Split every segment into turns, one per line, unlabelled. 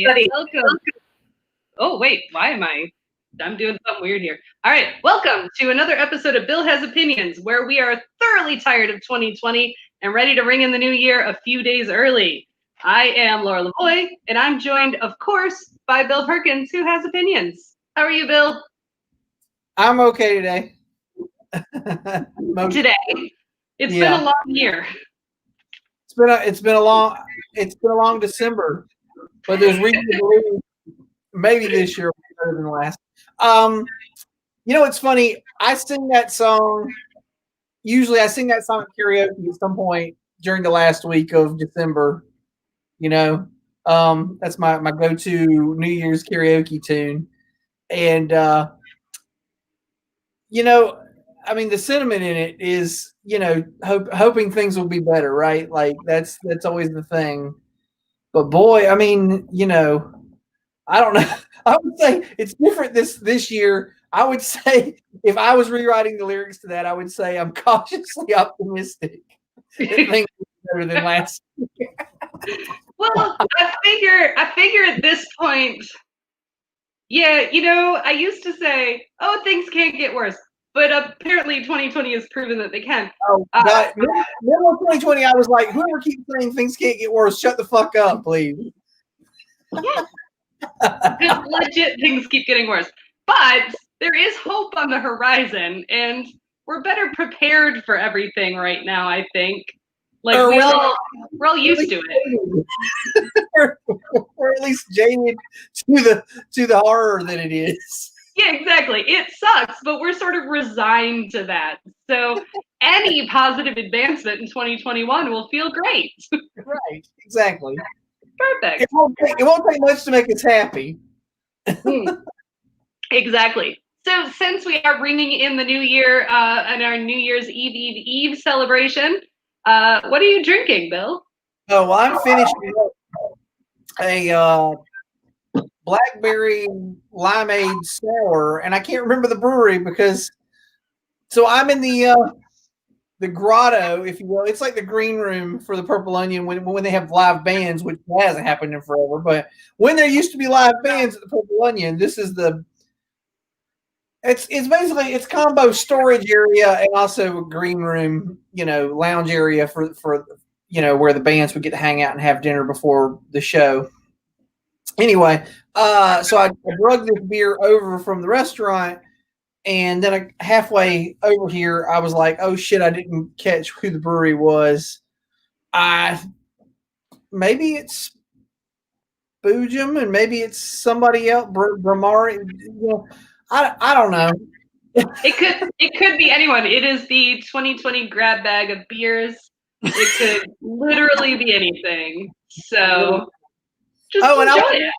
everybody. Welcome. Oh, wait, I'm doing something weird here. All right, welcome to another episode of Bill Has Opinions, where we are thoroughly tired of 2020 and ready to ring in the new year a few days early. I am Laura Lavoie, and I'm joined, of course, by Bill Perkins, who has opinions. How are you, Bill?
I'm okay today.
Today. It's been a long year.
It's been a long December, but there's reason to believe maybe this year will be better than last. It's funny. I sing that song. Usually, I sing that song at karaoke at some point during the last week of December. That's my go-to New Year's karaoke tune, and the sentiment in it is, hoping things will be better, right? Like that's always the thing. But boy, I don't know. I would say it's different this year. I would say if I was rewriting the lyrics to that, I would say I'm cautiously optimistic that things will be better than last year.
Well, I figure at this point, yeah, I used to say, oh, things can't get worse. But apparently 2020 has proven that they can.
Oh, middle of 2020, I was like, whoever keeps saying things can't get worse, shut the fuck up, please.
Legit, things keep getting worse. But there is hope on the horizon, and we're better prepared for everything right now, I think. Like, we're all used to it.
Or at least jaded to the horror that it is.
Yeah, exactly. It sucks, but we're sort of resigned to that. So any positive advancement in 2021 will feel great.
Right, exactly.
Perfect.
It won't take much to make us happy.
Exactly. So since we are ringing in the new year and our New Year's Eve celebration, what are you drinking, Bill?
Oh, well, I'm finishing a blackberry limeade sour, and I can't remember the brewery so I'm in the grotto, if you will. It's like the green room for the Purple Onion when they have live bands, which hasn't happened in forever. But when there used to be live bands at the Purple Onion, this is it's basically it's combo storage area and also a green room, lounge area for where the bands would get to hang out and have dinner before the show. Anyway, so I drug this beer over from the restaurant, and then halfway over here, I was like, "Oh shit! I didn't catch who the brewery was. Maybe it's Boojum, and maybe it's somebody else, Bramari. I don't know.
It could be anyone. It is the 2020 grab bag of beers. It could literally be anything. So just enjoy it.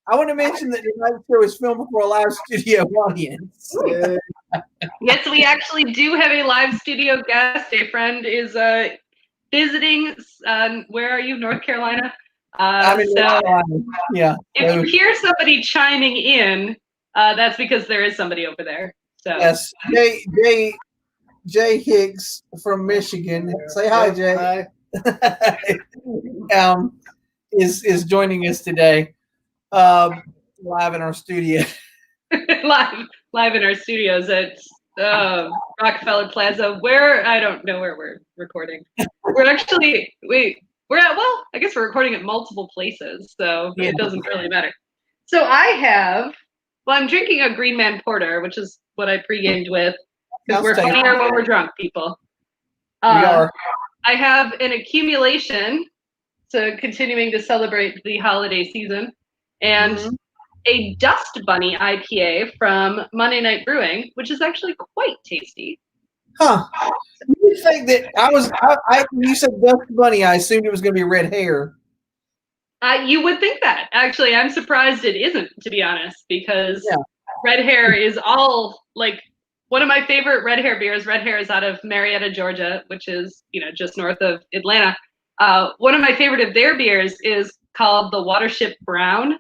I want to mention that the night show is filmed before a live studio audience.
Yes, we actually do have a live studio guest. A friend is visiting. Where are you? North Carolina?
I'm in North Carolina. Yeah.
If you hear somebody chiming in, that's because there is somebody over there. So
yes, Jay Hicks from Michigan. Say hi, Jay. Hi. Is joining us today. Live in our studio.
live in our studios at Rockefeller Plaza, where I don't know where we're recording. We're actually I guess we're recording at multiple places, so it doesn't really matter. So I'm drinking a Green Man Porter, which is what I pre-gamed with, because we're funnier when we're drunk, people.
We are.
I have an accumulation, so continuing to celebrate the holiday season, and a Dust Bunny IPA from Monday Night Brewing, which is actually quite tasty.
Huh. You think that when you said Dust Bunny, I assumed it was going to be red hair.
You would think that. Actually, I'm surprised it isn't, to be honest, because red hair is all, like, one of my favorite red hair beers. Red hair is out of Marietta, Georgia, which is, just north of Atlanta. One of my favorite of their beers is called the Watership Brown,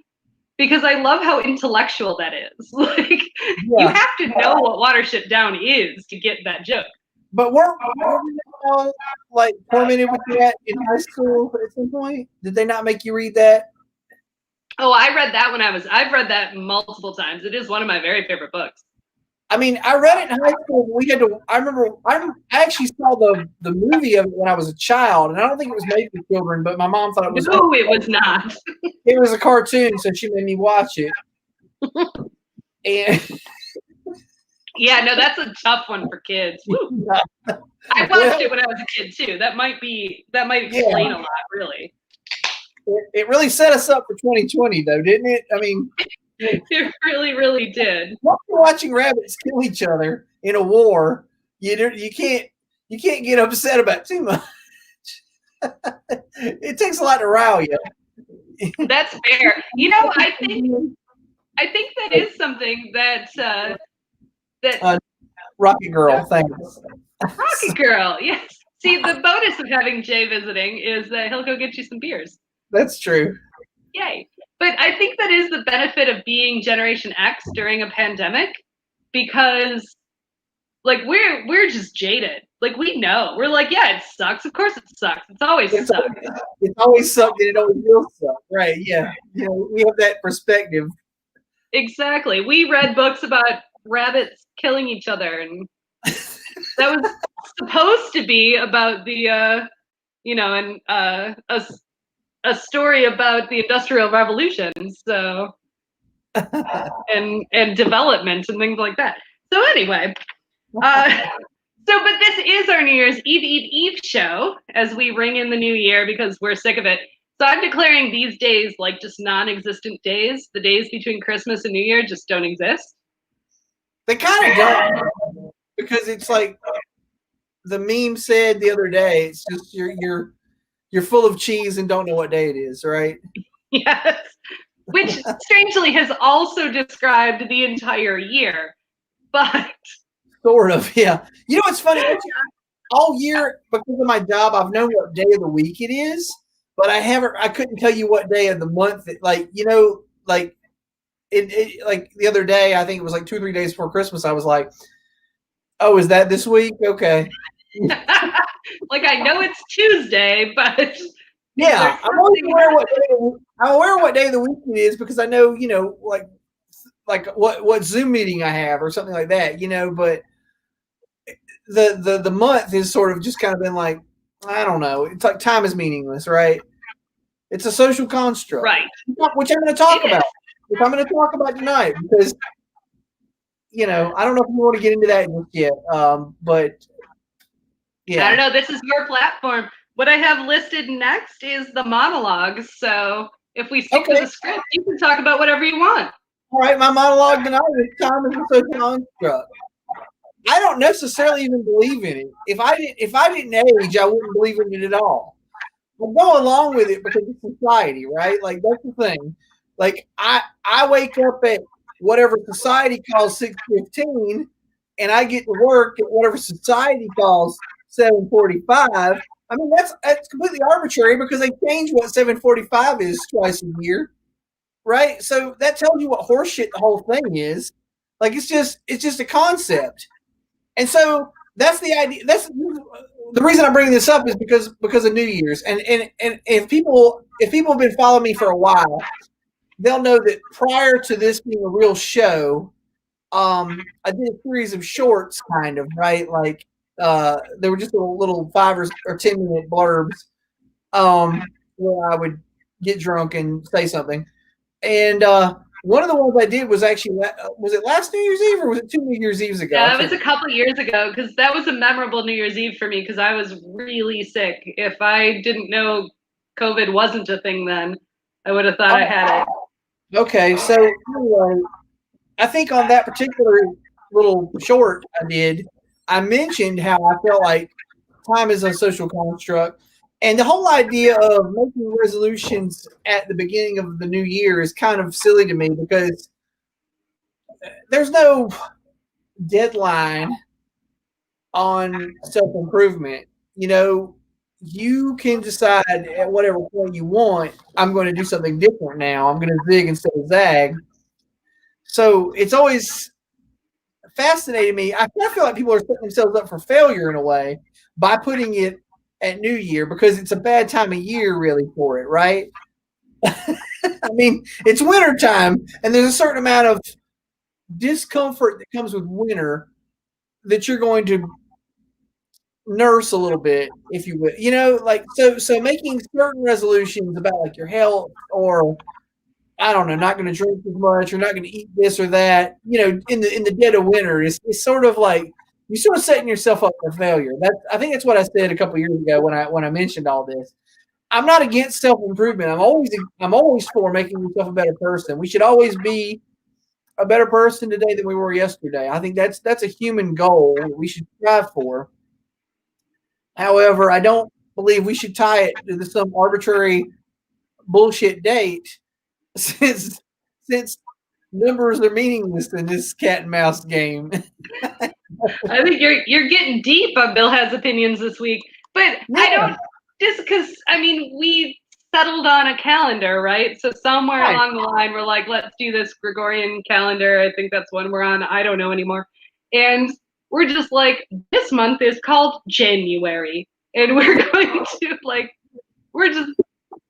because I love how intellectual that is. Like, you have to know what Watership Down is to get that joke.
But weren't we all like tormented with that in high school at some point? Did they not make you read that?
Oh, I read that I've read that multiple times. It is one of my very favorite books.
I mean, I read it in high school. I actually saw the movie of it when I was a child, and I don't think it was made for children, but my mom thought it was.
No, it was not.
It was a cartoon, so she made me watch it. And
yeah, no, that's a tough one for kids. I watched it when I was a kid too. That might explain a lot, really.
It really set us up for 2020, though, didn't it? I mean,
it really, really did.
Watching rabbits kill each other in a war, you can't get upset about too much. It takes a lot to rile you.
That's fair. You know, I think that is something that
Rocket Girl, thanks.
Rocket Girl, yes. See, the bonus of having Jay visiting is that he'll go get you some beers.
That's true.
Yay. But I think that is the benefit of being Generation X during a pandemic, because like we're just jaded. Like we know. We're like, yeah, it sucks. Of course it sucks. It's always sucked.
It's always sucked and it always will suck. Right. Yeah. You know, we have that perspective.
Exactly. We read books about rabbits killing each other, and that was supposed to be about the a story about the Industrial Revolution, so and development and things like that. So anyway, but this is our New Year's Eve show as we ring in the new year because we're sick of it. So I'm declaring these days like just non-existent days. The days between Christmas and New Year just don't exist.
They kind of don't, because it's like the meme said the other day. It's just you're full of cheese and don't know what day it is, right?
Yes. Which strangely has also described the entire year, but
sort of, yeah. You know what's funny? All year, because of my job, I've known what day of the week it is, but I couldn't tell you what day of the month. Like the other day, I think it was like 2 or 3 days before Christmas. I was like, "Oh, is that this week? Okay."
Like I know it's Tuesday, but
yeah, I'm aware what day of the week it is because I know, like what Zoom meeting I have or something like that, but the month is sort of just kind of been like, I don't know. It's like time is meaningless, right? It's a social construct,
right?
Which I'm going to talk about. Which I'm going to talk about tonight because, I don't know if you want to get into that just yet, but yeah.
I don't know. This is your platform. What I have listed next is the monologues. So if we stick to the script, you can talk about whatever you want.
All right, my monologue tonight is time is a social construct. I don't necessarily even believe in it. If I didn't age, I wouldn't believe in it at all. I go along with it because it's society, right? Like that's the thing. Like I wake up at whatever society calls 6:15, and I get to work at whatever society calls 7:45. I mean that's completely arbitrary because they change what 7:45 is twice a year, right? So that tells you what horseshit the whole thing is. Like it's just a concept. And so that's the idea. That's the reason I'm bringing this up is because of New Year's. And if people have been following me for a while, they'll know that prior to this being a real show, I did a series of shorts, kind of, right? Like they were just little 5 or 10 minute blurbs where I would get drunk and say something. And one of the ones I did was actually, was it last New Year's Eve or was it 2 New Year's Eves ago?
Yeah, that was a couple of years ago because that was a memorable New Year's Eve for me because I was really sick. If I didn't know COVID wasn't a thing then, I would have thought I had it.
Okay, so anyway, I think on that particular little short I did, I mentioned how I felt like time is a social construct. And the whole idea of making resolutions at the beginning of the new year is kind of silly to me because there's no deadline on self-improvement. You can decide at whatever point you want, I'm going to do something different now. I'm going to zig instead of zag. So it's always fascinated me. I feel like people are setting themselves up for failure in a way by putting it at New Year because it's a bad time of year really for it, right? I mean, it's winter time, and there's a certain amount of discomfort that comes with winter that you're going to nurse a little bit, if you will. You know, like so making certain resolutions about like your health or I don't know, not going to drink as much or not going to eat this or that, you know, in the dead of winter is sort of like you're sort of setting yourself up for failure. I think that's what I said a couple of years ago when I mentioned all this. I'm not against self improvement. I'm always for making yourself a better person. We should always be a better person today than we were yesterday. I think that's a human goal that we should strive for. However, I don't believe we should tie it to some arbitrary bullshit date since numbers are meaningless in this cat and mouse game.
I think you're getting deep on Bill Has Opinions this week, but yeah. I don't just because I mean we settled on a calendar, right? So somewhere along the line we're like, let's do this Gregorian calendar. I think that's one we're on. I don't know anymore, and we're just like this month is called January, and we're going to like we're just.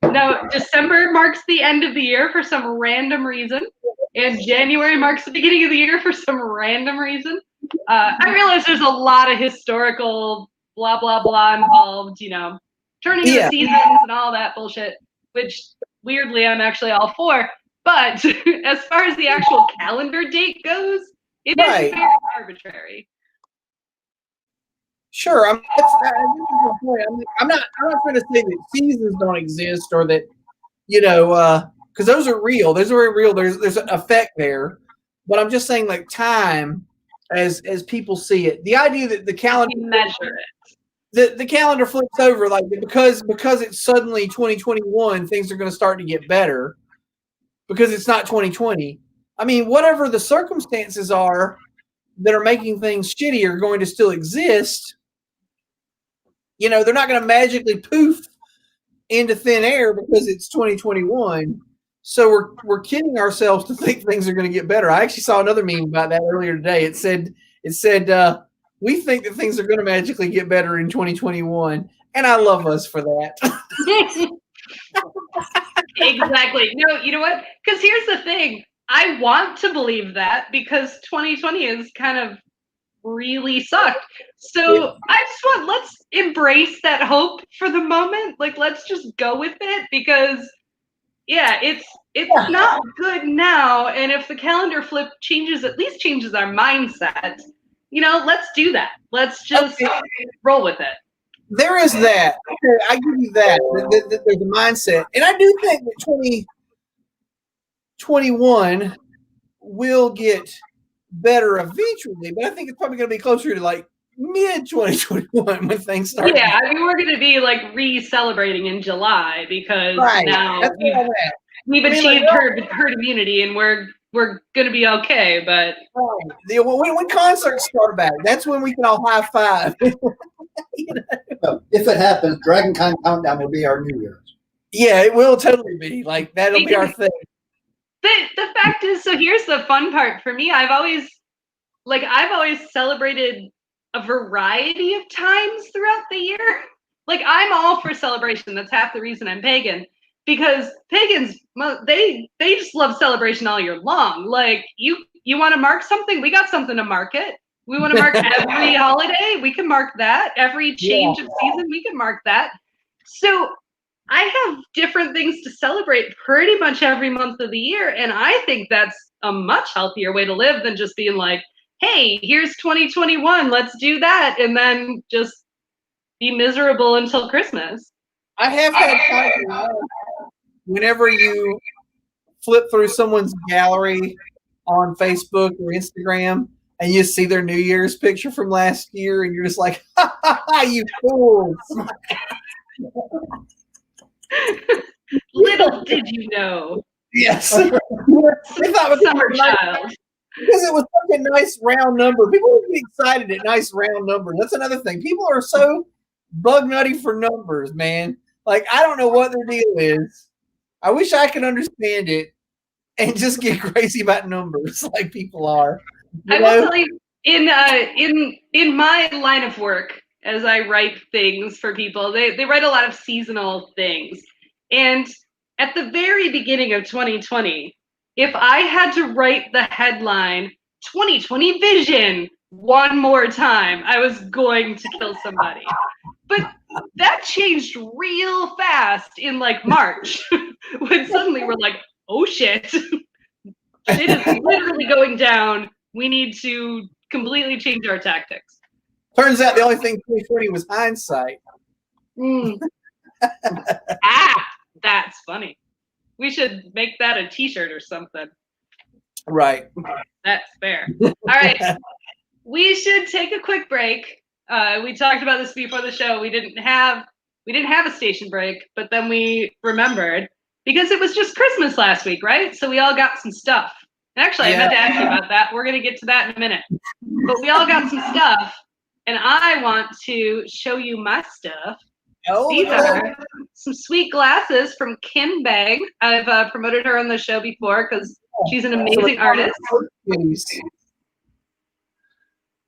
Now, December marks the end of the year for some random reason, and January marks the beginning of the year for some random reason. I realize there's a lot of historical blah, blah, blah involved, you know, turning of the seasons and all that bullshit, which weirdly I'm actually all for. But as far as the actual calendar date goes, it is very arbitrary.
Sure, I'm not trying to say that seasons don't exist or that you know because those are real. Those are very real. There's an effect there, but I'm just saying like time as people see it. The idea that the calendar
measure it.
The calendar flips over like because it's suddenly 2021, things are going to start to get better because it's not 2020. I mean, whatever the circumstances are that are making things shitty are going to still exist. You know, they're not going to magically poof into thin air because it's 2021. So we're kidding ourselves to think things are going to get better. I actually saw another meme about that earlier today. It said we think that things are going to magically get better in 2021, and I love us for that.
Exactly. No, you know what? Because here's the thing. I want to believe that because 2020 is kind of really sucked. So I just want let's embrace that hope for the moment. Like let's just go with it because it's not good now. And if the calendar flip changes, at least changes our mindset, you know, let's do that. Let's just roll with it.
There is that. Okay, I give you that. There's a mindset. And I do think that 2021 will get better eventually, but I think it's probably going to be closer to like mid 2021 when things start.
Yeah, I mean, we're going to be like re-celebrating in July because now we've achieved herd immunity and we're going to be okay. But
when concerts start back, that's when we can all high five.
You know? If it happens, Dragon Con Countdown will be our New Year's.
Yeah, it will totally be. Like that'll be our thing.
The fact is, so here's the fun part for me. I've always celebrated a variety of times throughout the year. Like I'm all for celebration. That's half the reason I'm pagan, because pagans they just love celebration all year long. Like you want to mark something, we got something to mark it. We want to mark every holiday, we can mark that. Every change of season, we can mark that. So I have different things to celebrate pretty much every month of the year. And I think that's a much healthier way to live than just being like, hey, here's 2021, let's do that. And then just be miserable until Christmas.
I have had times whenever you flip through someone's gallery on Facebook or Instagram and you see their New Year's picture from last year and you're just like, ha, ha, ha, you fools.
Little did you know.
Yes. They thought it was
summer child.
Because it was such a nice round number. People would be excited at nice round numbers. That's another thing. People are so bug nutty for numbers, man. Like, I don't know what their deal is. I wish I could understand it and just get crazy about numbers like people are.
I will tell you, in my line of work, as I write things for people, they write a lot of seasonal things. And at the very beginning of 2020, if I had to write the headline 2020 vision one more time, I was going to kill somebody. But that changed real fast in like March when suddenly we're like, oh shit, it is literally going down. We need to completely change our tactics.
Turns out the only thing 2020 was hindsight.
That's funny. We should make that a t-shirt or something.
Right.
That's fair. All right. We should take a quick break. We talked about this before the show. We didn't have a station break, but then we remembered because it was just Christmas last week, right? So we all got some stuff. Actually, I meant to ask you about that. We're going to get to that in a minute. But we all got some stuff, and I want to show you my stuff. These are some sweet glasses from Kim Bang. I've promoted her on the show before because she's an amazing artist.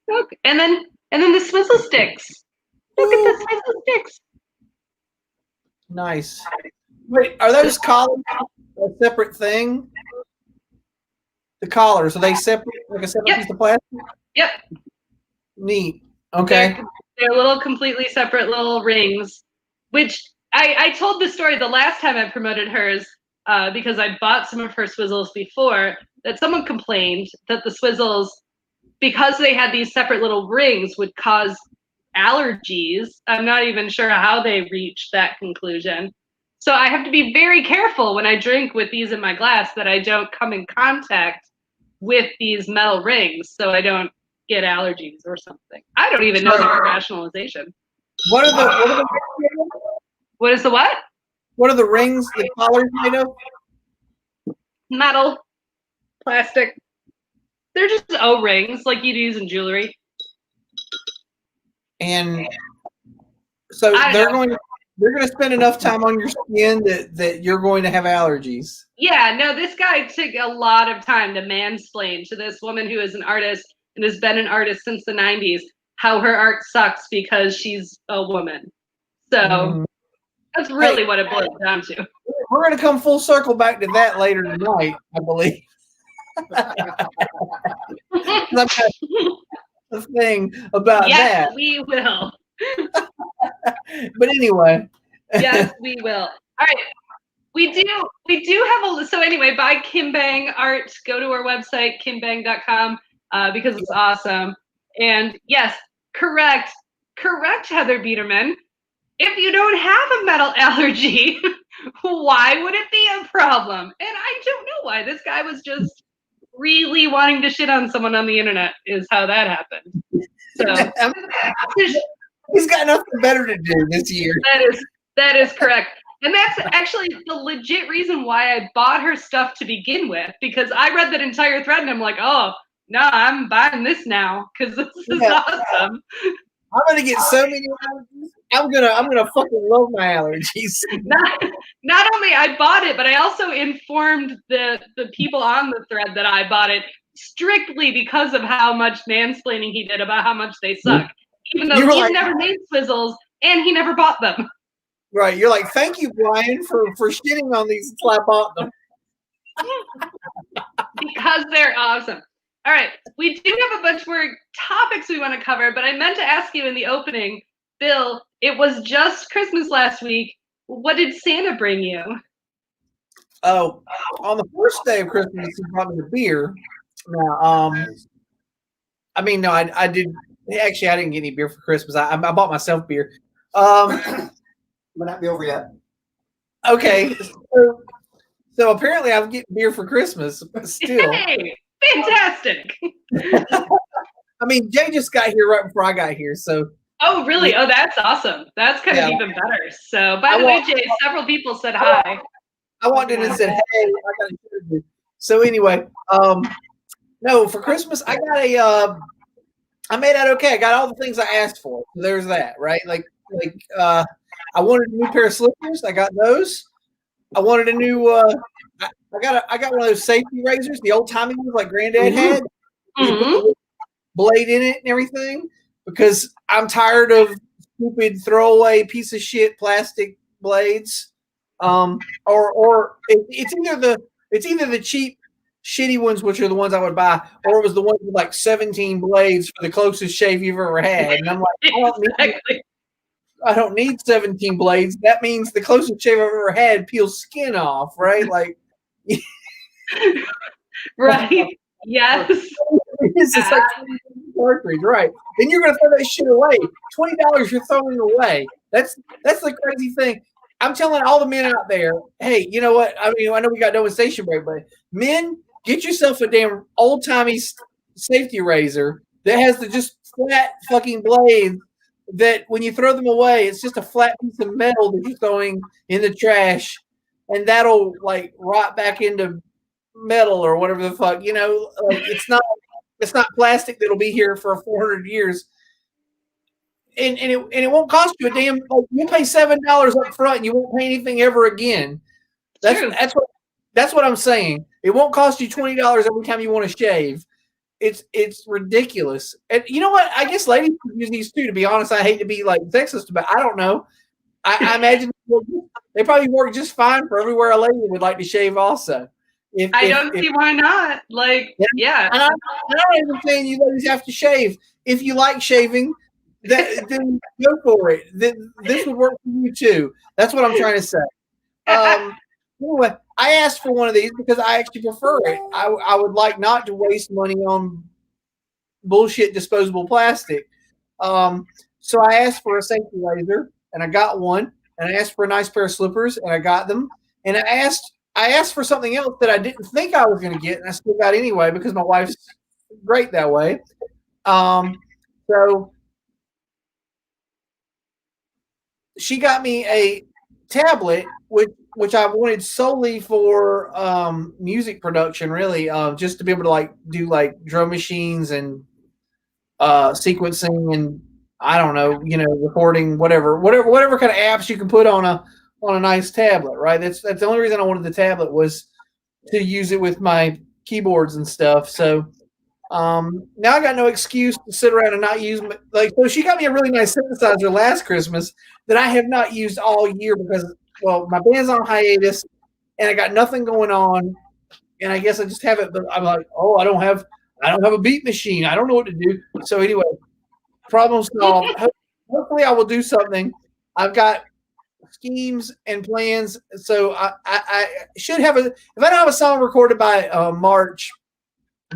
Look, and then the swizzle sticks. Look at the swizzle sticks.
Nice. Wait, are those collars a separate thing? The collars, are they separate, like a separate piece of plastic?
Yep.
Neat. Okay.
They're little completely separate little rings, which I told the story the last time I promoted hers because I bought some of her swizzles before, that someone complained that the swizzles, because they had these separate little rings, would cause allergies. I'm not even sure how they reached that conclusion. So I have to be very careful when I drink with these in my glass that I don't come in contact with these metal rings so I don't get allergies or something. I don't even know the rationalization.
What is the what? What are the rings, the collars made of?
Metal, plastic. They're just O-rings like you'd use in jewelry.
And so they're going to spend enough time on your skin that you're going to have allergies. Yeah,
no, this guy took a lot of time to mansplain to this woman who is an artist and has been an artist since the 90s how her art sucks because she's a woman. So that's really what it boils down to.
We're going to come full circle back to that later tonight, I believe. The thing about that.
Yes, we will.
But anyway.
Yes, we will. All right. We do have so anyway, buy Kim Bang art. Go to our website, kimbang.com, because it's awesome. And yes, correct, Heather Biederman. If you don't have a metal allergy, why would it be a problem? And I don't know why. This guy was just really wanting to shit on someone on the internet is how that happened. So
he's got nothing better to do this year.
That is correct. And that's actually the legit reason why I bought her stuff to begin with, because I read that entire thread and I'm like, oh, no, I'm buying this now because this is awesome.
I'm gonna get so many allergies. I'm gonna fucking love my allergies.
Not only I bought it, but I also informed the people on the thread that I bought it strictly because of how much mansplaining he did about how much they suck. Even though he's never made swizzles and he never bought them.
Right. You're like, thank you, Brian, for shitting on these until I bought them.
Because they're awesome. All right. We do have a bunch more topics we want to cover, but I meant to ask you in the opening, Bill, it was just Christmas last week. What did Santa bring you?
Oh, on the first day of Christmas, he brought me a beer. Now, I mean, no, I did. Actually, I didn't get any beer for Christmas. I bought myself beer.
Might not be over yet.
Okay, so apparently I'm getting beer for Christmas still.
Hey, fantastic!
I mean, Jay just got here right before I got here, so.
Oh, really? Oh, that's awesome. That's kind of even better. So, by the way, Jay, several people said hi.
I walked in and said, "Hey, I got a beer." So anyway, no, for Christmas I got I made out okay. I got all the things I asked for. So there's that, right? Like I wanted a new pair of slippers. I got those. I wanted a new. I got one of those safety razors, the old timey ones like Granddad had. Mm-hmm. Blade in it and everything, because I'm tired of stupid throwaway piece of shit plastic blades. It's either the cheap, shitty ones, which are the ones I would buy, or it was the ones with like 17 blades for the closest shave you've ever had. And I'm like, I don't need 17 blades. That means the closest shave I've ever had peels skin off, right? Like,
right? Yes.
It's just like cartridge, right? Then you're gonna throw that shit away. $20 you're throwing away. That's the crazy thing. I'm telling all the men out there, hey, you know what? I mean, I know we got done with station break, but men, get yourself a damn old timey safety razor that has the just flat fucking blade. That when you throw them away, it's just a flat piece of metal that you're throwing in the trash, and that'll like rot back into metal or whatever the fuck. You know, like it's not plastic that'll be here for 400 years. And it won't cost you a damn. Like, you pay $7 up front, and you won't pay anything ever again. That's what I'm saying. It won't cost you $20 every time you want to shave. It's ridiculous. And you know what? I guess ladies use these too. To be honest, I hate to be like sexist, but I don't know. I imagine they probably work just fine for everywhere a lady would like to shave. Also,
I don't see why not. Like, yeah.
And I'm not even saying you ladies have to shave. If you like shaving, then go for it. This would work for you too. That's what I'm trying to say. Anyway, I asked for one of these because I actually prefer it. I would like not to waste money on bullshit disposable plastic. So I asked for a safety razor, and I got one. And I asked for a nice pair of slippers, and I got them. And I asked for something else that I didn't think I was going to get, and I still got anyway because my wife's great that way. So she got me a tablet, which I wanted solely for music production, really, just to be able to like do like drum machines and sequencing and I don't know, recording, whatever kind of apps you can put on a nice tablet, right? That's the only reason I wanted the tablet was to use it with my keyboards and stuff. So now I got no excuse to sit around and not use so she got me a really nice synthesizer last Christmas that I have not used all year because my band's on hiatus and I got nothing going on, and I guess I just have it. But I'm like, I don't have a beat machine. I don't know what to do. So anyway, problem solved. Hopefully, I will do something. I've got schemes and plans, so I should have if I don't have a song recorded by March,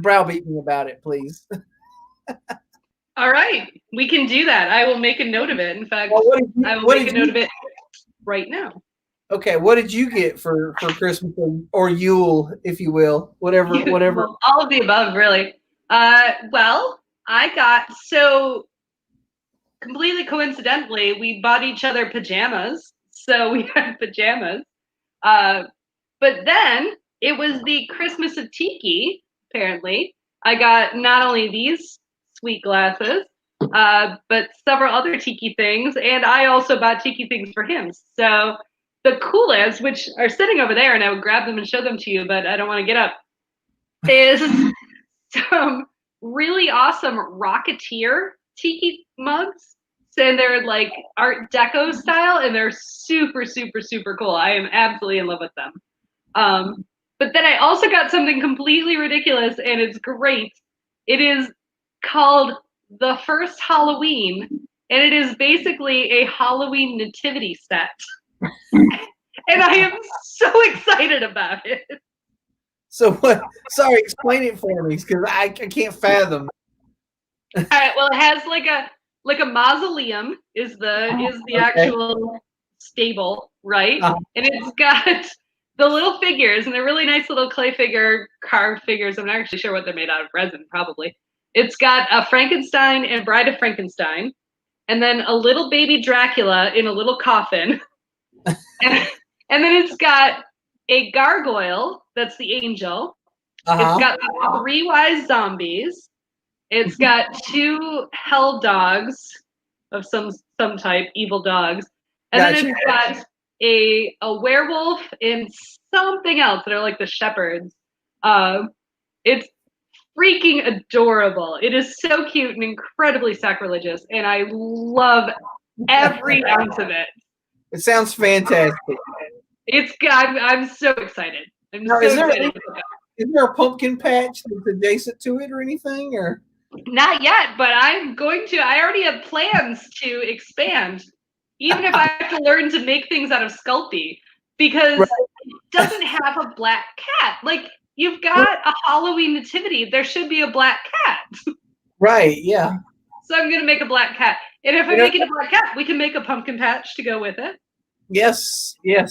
browbeat me about it, please.
All right, we can do that. I will make a note of it. In fact, I will make a note of it right now.
Okay, what did you get for Christmas or Yule, if you will, whatever?
Well, all of the above, really. Well, I got completely coincidentally, we bought each other pajamas, so we had pajamas. But then it was the Christmas of Tiki. Apparently, I got not only these sweet glasses, but several other Tiki things, and I also bought Tiki things for him. So the coolest, which are sitting over there, and I would grab them and show them to you, but I don't want to get up, is some really awesome Rocketeer Tiki mugs. And they're like Art Deco style, and they're super, super, super cool. I am absolutely in love with them. But then I also got something completely ridiculous, and it's great. It is called The First Halloween, and it is basically a Halloween nativity set. And I am so excited about it.
So what? Sorry, explain it for me because I can't fathom.
All right. Well, it has like a mausoleum is the actual stable, right? And it's got the little figures, and they're really nice little clay figure carved figures. I'm not actually sure what they're made out of, resin probably. It's got a Frankenstein and Bride of Frankenstein, and then a little baby Dracula in a little coffin. And then it's got a gargoyle, that's the angel. It's got 3 wise zombies. It's got 2 hell dogs of some type, evil dogs. And then it's got a werewolf and something else that are like the shepherds. It's freaking adorable. It is so cute and incredibly sacrilegious, and I love every ounce of it.
It sounds fantastic.
I'm so excited. I'm
Now,
so excited.
Is there a pumpkin patch that's adjacent to it or anything? Or
not yet, but I'm going to. I already have plans to expand, even if I have to learn to make things out of Sculpey, because it doesn't have a black cat. Like, you've got a Halloween nativity, there should be a black cat.
Right, yeah.
So I'm going to make a black cat. And if I make it a black cat, we can make a pumpkin patch to go with it.
Yes. Yeah,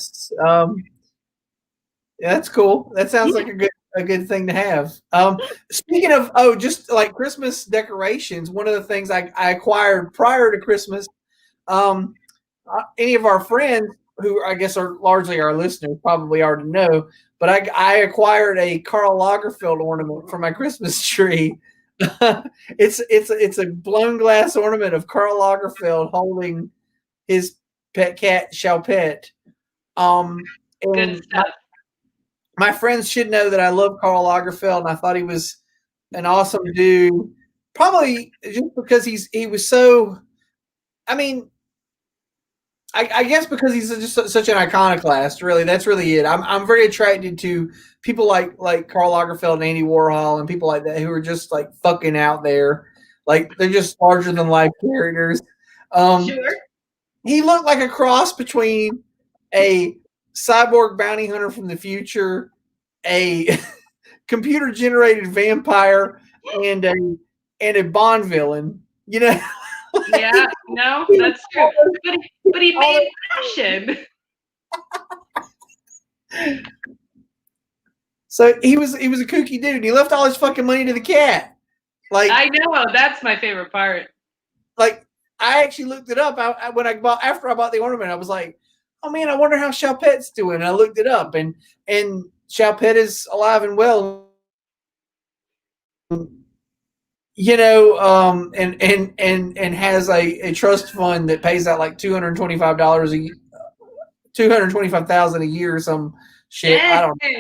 that's cool. That sounds like a good thing to have. Speaking of, just like Christmas decorations, one of the things I acquired prior to Christmas, any of our friends who I guess are largely our listeners probably already know, but I acquired a Karl Lagerfeld ornament for my Christmas tree. It's a blown glass ornament of Karl Lagerfeld holding his pet cat Choupette.
Good stuff.
My friends should know that I love Karl Lagerfeld, and I thought he was an awesome dude. Probably just because he was so. I mean, I guess because he's just such an iconoclast. Really, that's really it. I'm very attracted to people like Karl Lagerfeld and Andy Warhol and people like that who are just like fucking out there. Like they're just larger than life characters.
Sure.
He looked like a cross between a cyborg bounty hunter from the future, a computer generated vampire, and a Bond villain. You know.
Yeah, no, that's true. But he made fashion.
So he was a kooky dude. He left all his fucking money to the cat. Like,
I know, that's my favorite part.
Like, I actually looked it up. After I bought the ornament, I was like, oh man, I wonder how Choupette's doing. And I looked it up, and Choupette is alive and well. You know, and has a trust fund that pays out like $225,000 a year or some shit.
Dang,
I don't know.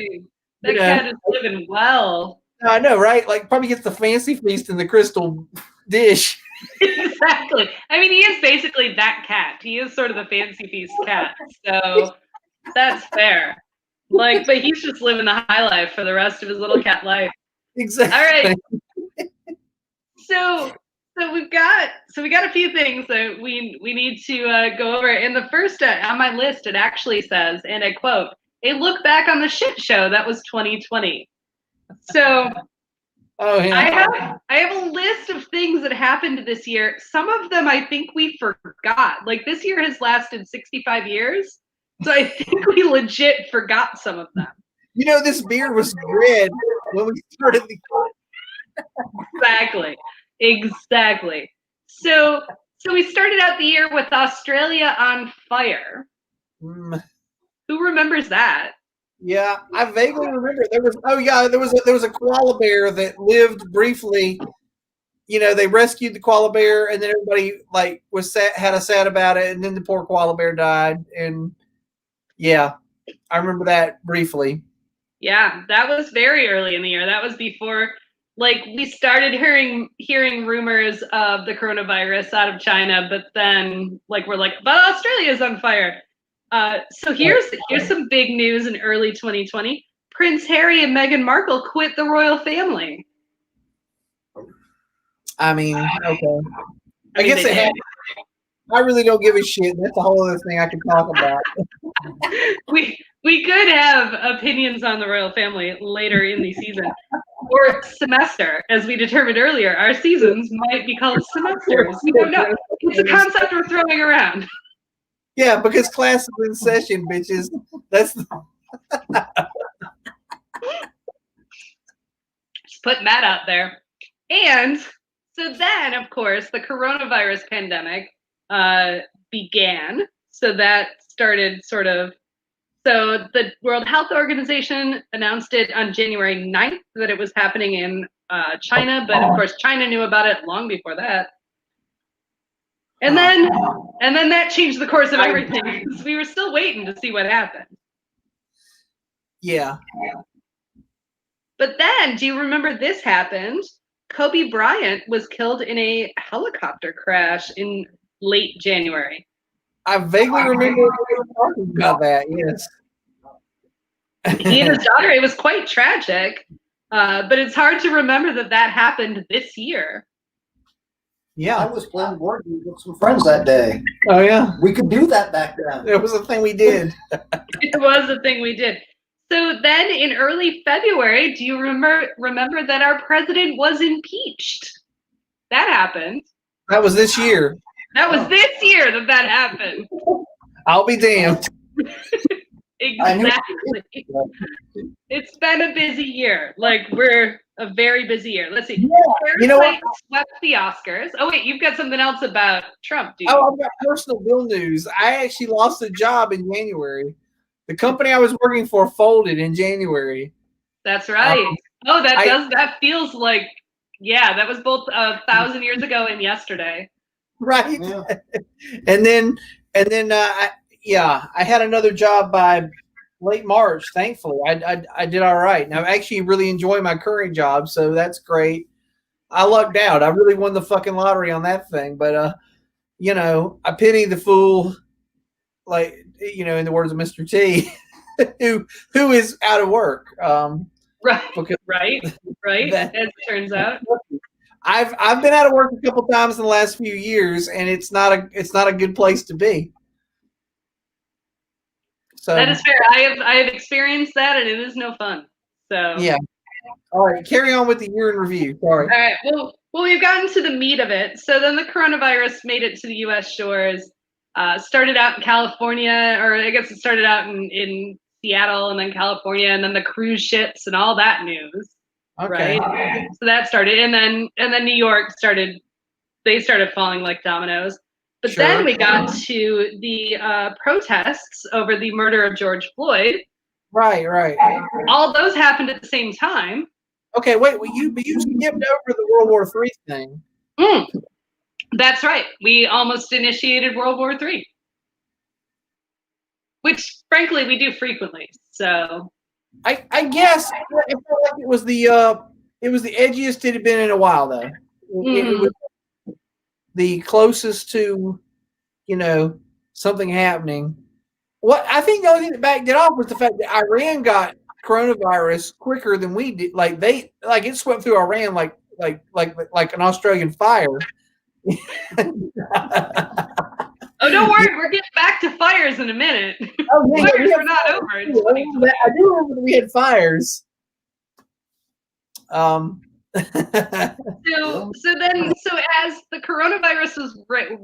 That cat is living well.
I know, right? Like probably gets the fancy feast in the crystal dish.
Exactly. I mean, he is basically that cat. He is sort of the fancy feast cat. So that's fair. Like, but he's just living the high life for the rest of his little cat life.
Exactly.
All right. So we got a few things that we need to go over. And the first on my list, it actually says, and I quote, "A look back on the shit show that was 2020." So I have a list of things that happened this year. Some of them I think we forgot. Like this year has lasted 65 years. So I think we legit forgot some of them.
You know, this beard was red when we started the
Exactly. So we started out the year with Australia on fire. Who remembers that?
Yeah, I vaguely remember there was a koala bear that lived briefly. You know, they rescued the koala bear, and then everybody like had a sad about it, and then the poor koala bear died. And yeah, I remember that briefly.
Yeah, that was very early in the year. That was before, like, we started hearing rumors of the coronavirus out of China, but then, like, we're like, but Australia's on fire. So here's some big news in early 2020. Prince Harry and Meghan Markle quit the royal family.
I mean, okay. I guess it happened. I really don't give a shit. That's a whole other thing I could talk about.
We could have opinions on the royal family later in the season or semester, as we determined earlier. Our seasons might be called semesters. We don't know. It's a concept we're throwing around.
Yeah, because class is in session, bitches. That's
just putting that out there. And so then, of course, the coronavirus pandemic began. So that started sort of. So the World Health Organization announced it on January 9th that it was happening in China, but of course China knew about it long before that. And then that changed the course of everything because we were still waiting to see what happened.
Yeah.
But then, do you remember this happened? Kobe Bryant was killed in a helicopter crash in late January.
I vaguely remember talking about that, yes.
He and his daughter. It was quite tragic, but it's hard to remember that happened this year.
Yeah,
I was playing board games with some friends that day.
Oh yeah,
We could do that back then.
it was a thing we did.
It was a thing we did. So then, in early February, do you remember that our president was impeached? That happened.
That was this year.
That was this year that happened.
I'll be damned.
Exactly. It's been a busy year. Like, we're a very busy year. Let's see.
Yeah. You know what?
Swept the Oscars. Oh wait, you've got something else about Trump, do you?
Oh, I've got personal bill news. I actually lost a job in January. The company I was working for folded in January.
That's right. That feels like, yeah, that was both 1,000 years ago and yesterday.
Right.
Yeah.
and then I had another job by late March. Thankfully, I did all right. And I actually really enjoy my current job, so that's great. I lucked out. I really won the fucking lottery on that thing. But I pity the fool, like, in the words of Mr. T, who is out of work.
Right.
Because
right. As it turns out.
I've been out of work a couple times in the last few years, and it's not a good place to be. So
that is fair. I have experienced that, and it is no fun. So
yeah. All right, carry on with the year in review. Sorry.
All right. Well, we've gotten to the meat of it. So then the coronavirus made it to the U.S. shores. Started out in California, or I guess it started out in Seattle, and then California, and then the cruise ships and all that news.
Okay.
Right. So that started, and then New York started. They started falling like dominoes. But
Sure.
then we got to the protests over the murder of George Floyd.
Right.
All those happened at the same time.
Okay, wait. You skipped over the World War III thing.
That's right. We almost initiated World War III, which, frankly, we do frequently. So,
I guess I felt like it was the edgiest it had been in a while, though. It was the closest to, something happening. What I think the only thing that backed it off was the fact that Iran got coronavirus quicker than we did. Like it swept through Iran like an Australian fire.
Oh, don't worry, we're getting back to fires in a minute.
Oh, yeah,
Fires are not over.
I do remember that we had fires.
So as the coronavirus was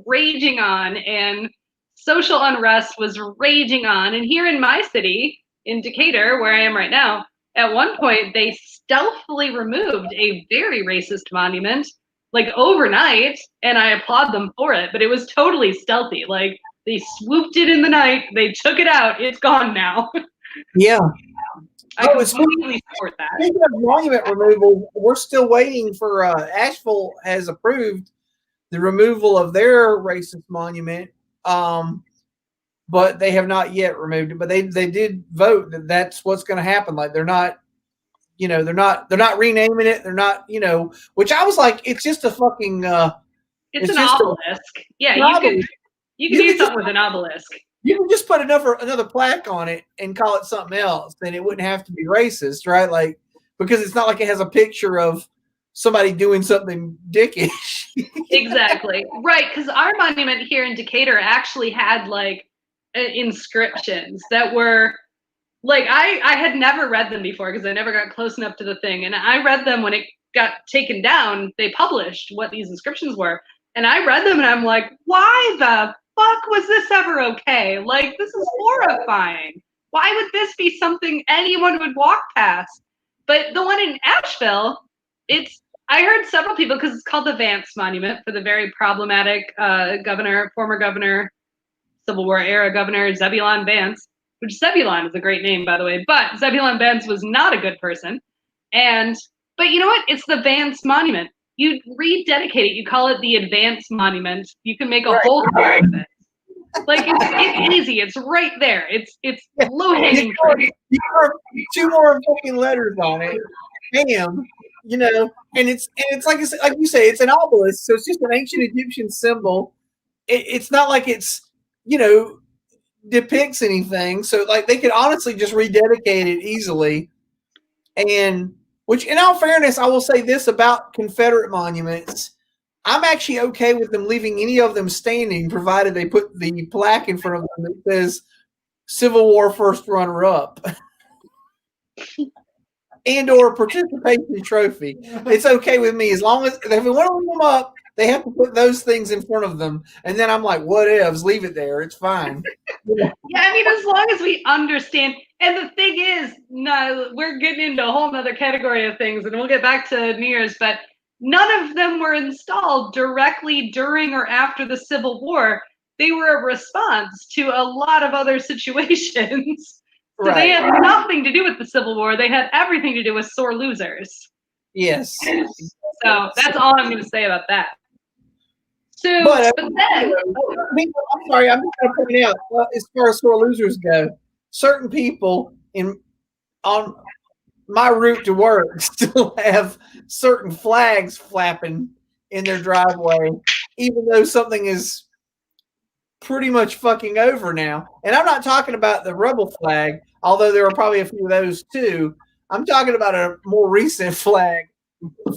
raging on and social unrest was raging on, and here in my city, in Decatur, where I am right now, at one point they stealthily removed a very racist monument, like overnight, and I applaud them for it, but it was totally stealthy. Like, they swooped it in the night, they took it out, it's gone now.
Yeah.
I completely support that.
Speaking of monument removal, we're still waiting for Asheville has approved the removal of their racist monument, but they have not yet removed it. But they did vote that that's what's going to happen. Like, they're not renaming it. They're not, which I was like, it's just a fucking.
It's an obelisk. Yeah, you can do something with an obelisk.
You can just put another plaque on it and call it something else, then it wouldn't have to be racist, right? Like, because it's not like it has a picture of somebody doing something dickish.
Exactly. Right, because our monument here in Decatur actually had like inscriptions that were like, I had never read them before because I never got close enough to the thing. And I read them when it got taken down. They published what these inscriptions were. And I read them and I'm like, why the fuck was this ever okay? Like, this is horrifying. Why would this be something anyone would walk past? But the one in Asheville, I heard several people, because it's called the Vance Monument for the very problematic former governor, Civil War era governor, Zebulon Vance, which Zebulon is a great name, by the way, but Zebulon Vance was not a good person. But you know what? It's the Vance Monument. You rededicate it. You call it the Advance Monument. You can make a whole career of it. Like, it's easy. It's right there. It's low hanging fruit.
You carve 2 more fucking letters on it. Bam. And it's like you say, it's an obelisk, so it's just an ancient Egyptian symbol. It's not like it's depicts anything. So like they could honestly just rededicate it easily. And which, in all fairness, I will say this about Confederate monuments. I'm actually okay with them leaving any of them standing, provided they put the plaque in front of them that says Civil War first runner-up and or participation trophy. It's okay with me as long as if they want to leave them up, they have to put those things in front of them. And then I'm like, whatevs, leave it there. It's fine.
Yeah, I mean, as long as we understand. And the thing is, no, we're getting into a whole other category of things, and we'll get back to New Year's, but none of them were installed directly during or after the Civil War. They were a response to a lot of other situations. So They had nothing to do with the Civil War. They had everything to do with sore losers.
Yes.
So that's all I'm going to say about that. So,
but
then,
I'm sorry, I'm just going to point out, as far as sore losers go, certain people on my route to work still have certain flags flapping in their driveway, even though something is pretty much fucking over now. And I'm not talking about the rebel flag, although there are probably a few of those too. I'm talking about a more recent flag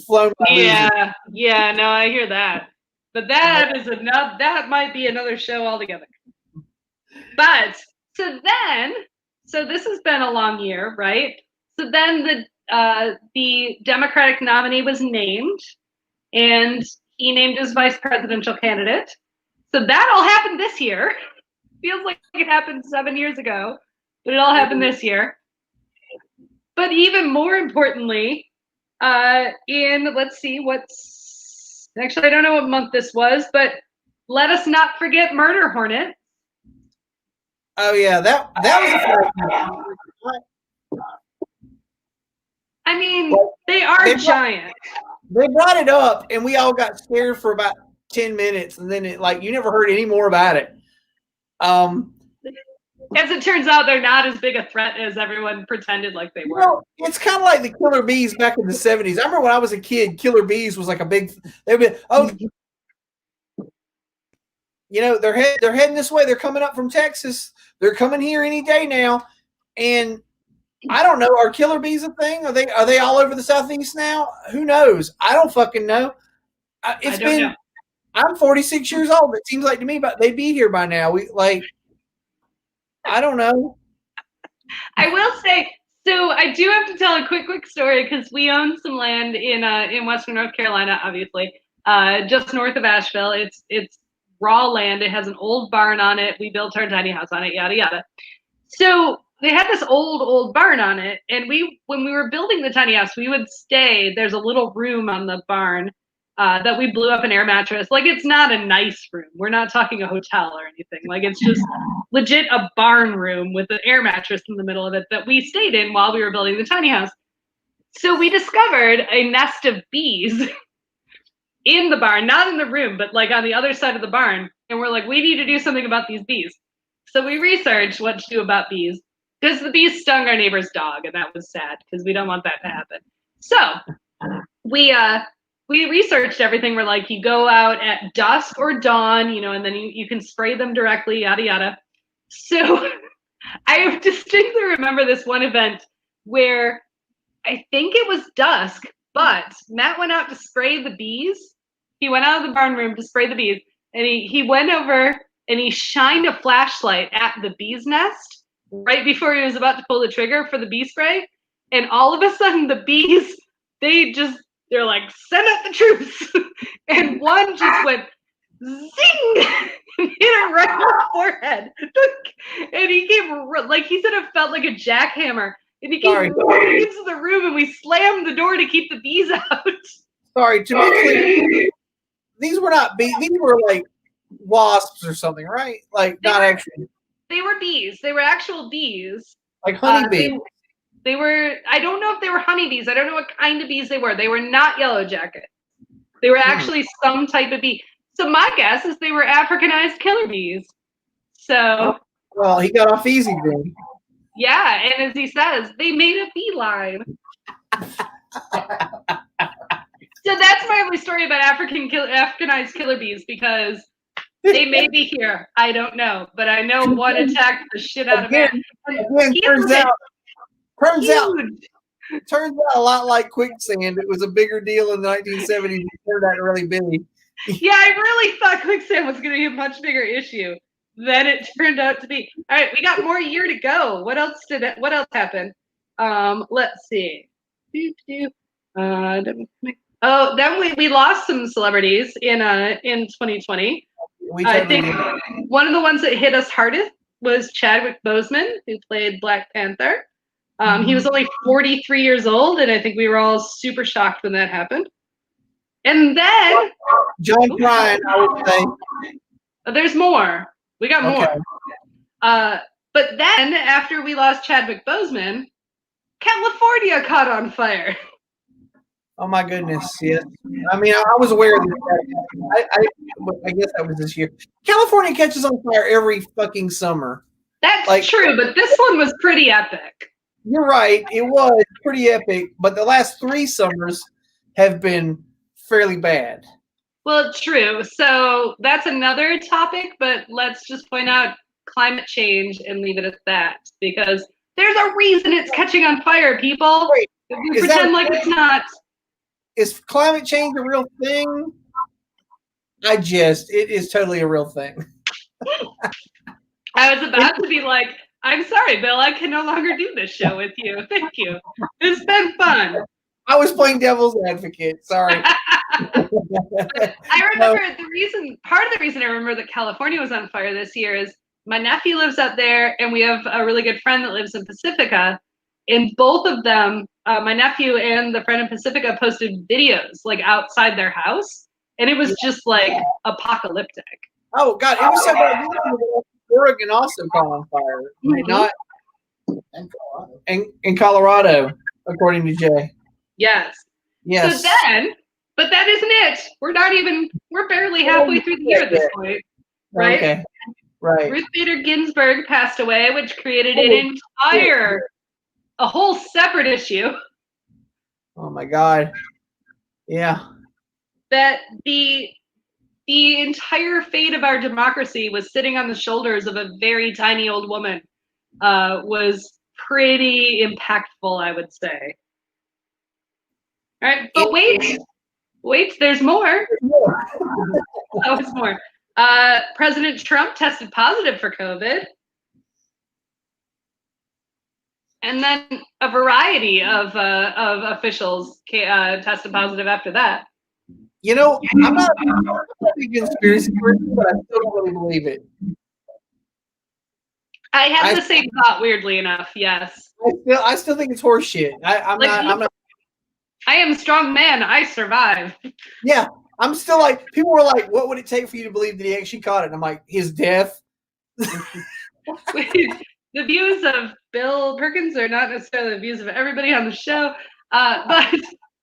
flown by losers.
Yeah, no, I hear that. But that is enough. That might be another show altogether. But so this has been a long year, right? So then the Democratic nominee was named, and he named his vice presidential candidate. So that all happened this year. Feels like it happened 7 years ago, but it all happened this year. But even more importantly, let's see actually, I don't know what month this was, but let us not forget Murder Hornet.
Oh yeah, that was
I mean, they are giant.
They brought it up, and we all got scared for about 10 minutes, and then you never heard any more about it.
As it turns out, they're not as big a threat as everyone pretended like they were.
Well, it's kind of like the killer bees back in the 70s. I remember when I was a kid, killer bees was like a big. They'd be, they're heading this way. They're coming up from Texas. They're coming here any day now, and I don't know. Are killer bees a thing? Are they all over the Southeast now? Who knows? I don't fucking know. I'm 46 years old. It seems like to me, but they'd be here by now. I don't know.
I will say, so I do have to tell a quick story because we own some land in Western North Carolina, obviously, just north of Asheville. It's raw land. It has an old barn on it. We built our tiny house on it, yada yada. So they had this old barn on it, and when we were building the tiny house, we would stay. There's a little room on the barn that we blew up an air mattress. Like, it's not a nice room. We're not talking a hotel or anything. Like, it's just legit a barn room with an air mattress in the middle of it that we stayed in while we were building the tiny house. So we discovered a nest of bees in the barn, not in the room, but like on the other side of the barn. And we're like, we need to do something about these bees. So we researched what to do about bees, because the bees stung our neighbor's dog, and that was sad because we don't want that to happen. So we researched everything. We're like, you go out at dusk or dawn, and then you can spray them directly, yada, yada. So I distinctly remember this one event where I think it was dusk, but Matt went out to spray the bees. He went out of the barn room to spray the bees, and he went over and he shined a flashlight at the bee's nest right before he was about to pull the trigger for the bee spray. And all of a sudden, the bees, they're like, send out the troops. And one just went zing and hit her right in the forehead. And he came, like he said, it felt like a jackhammer. And he came running into the room, and we slammed the door to keep the bees out.
Sorry, to be clear, these were not bees. These were like wasps or something, right? Like not actually.
They were bees. They were actual bees.
Like honeybees.
They were, I don't know if they were honeybees. I don't know what kind of bees they were. They were not yellow jackets. They were actually some type of bee. So my guess is they were Africanized killer bees. So.
Well, he got off easy then.
Yeah, and as he says, they made a beeline. So that's my only story about Africanized killer bees, because They may be here. I don't know, but I know one attacked the shit out of
Again,
me.
again, turns out
Huge.
a lot like quicksand. It was a bigger deal in the 1970s. It turned out really big.
Yeah, I really thought quicksand was going to be a much bigger issue than it turned out to be. All right, we got more year to go. What else happened? Let's see. Then we lost some celebrities in 2020. I think one of the ones that hit us hardest was Chadwick Boseman, who played Black Panther. He was only 43 years old, and I think we were all super shocked when that happened. And then
John Prine, I would say.
There's more. We got more. But then after we lost Chadwick Boseman, California caught on fire.
Oh my goodness! Yes, I mean I was aware of that. I guess that was this year. California catches on fire every fucking summer.
That's true, but this one was pretty epic.
You're right. It was pretty epic, but the last 3 summers have been fairly bad.
Well, true. So that's another topic, but let's just point out climate change and leave it at that, because there's a reason it's catching on fire, people.
Wait,
we pretend like it's not.
Is climate change a real thing? It is totally a real thing.
I was about to be like, I'm sorry, Bill, I can no longer do this show with you. Thank you. It's been fun.
I was playing devil's advocate. Sorry.
I remember part of the reason I remember that California was on fire this year is my nephew lives out there, and we have a really good friend that lives in Pacifica. And both of them, my nephew and the friend in Pacifica, posted videos like outside their house, and it was just like apocalyptic.
Oh God, it was so bad. Oregon also caught on fire. Not in Colorado, according to Jay.
Yes.
Yes.
So then, but that isn't it. We're barely halfway through the year at this point, right?
Okay. Right.
Ruth Bader Ginsburg passed away, which created a whole separate issue.
Oh my God. Yeah.
That the entire fate of our democracy was sitting on the shoulders of a very tiny old woman. Was pretty impactful, I would say. All right, but wait, there's more. Oh, there's more. President Trump tested positive for COVID. And then a variety of officials tested positive after that.
You know, I'm not a conspiracy person, but I still don't really believe it.
I had the same thought, weirdly enough. Yes.
I still think it's horseshit. I'm not.
I am a strong man. I survive.
Yeah, I'm still like, people were like, "What would it take for you to believe that he actually caught it?" And I'm like, his death.
The views of Bill Perkins are not necessarily the views of everybody on the show, but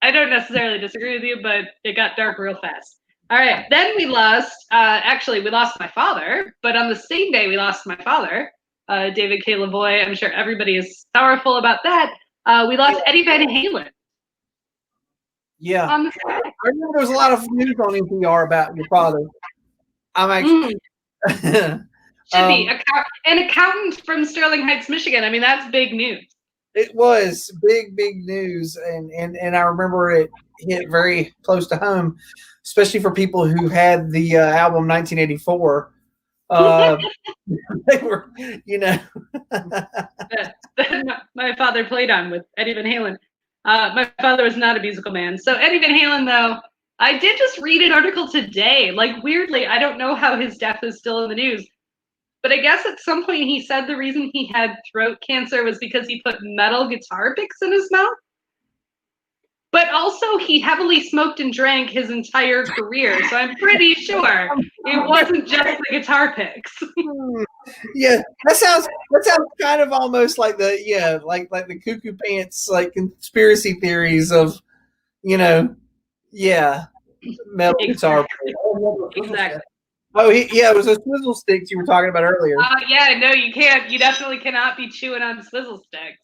I don't necessarily disagree with you, but it got dark real fast. All right, then we lost, we lost my father, but on the same day we lost my father, David K. Lavoie. I'm sure everybody is sorrowful about that. We lost Eddie Van Halen.
Yeah. I remember there was a lot of news on NPR about your father. I'm actually...
Should be an accountant from Sterling Heights, Michigan. I mean, that's big news.
It was big news, and I remember it hit very close to home, especially for people who had the album 1984. They were,
that my father played on with Eddie Van Halen. My father was not a musical man, so Eddie Van Halen, though, I did just read an article today. Like, weirdly, I don't know how his death is still in the news. But I guess at some point he said the reason he had throat cancer was because he put metal guitar picks in his mouth. But also he heavily smoked and drank his entire career. So I'm pretty sure it wasn't just the guitar picks.
Yeah, that sounds kind of almost like like the cuckoo pants, like conspiracy theories of, metal guitar picks.
Exactly.
Oh, it was those swizzle sticks you were talking about earlier.
Yeah, no, you can't. You definitely cannot be chewing on swizzle sticks.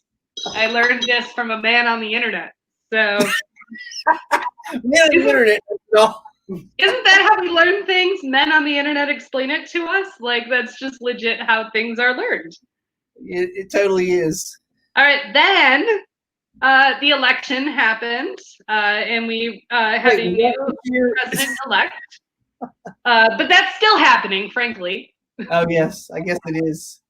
I learned this from a man on the internet. So,
man on the internet.
Isn't that how we learn things, men on the internet explain it to us. Like, that's just legit how things are learned.
It totally is.
All right, then the election happened, and we had a new president-elect. But that's still happening, frankly.
Oh, yes, I guess it is.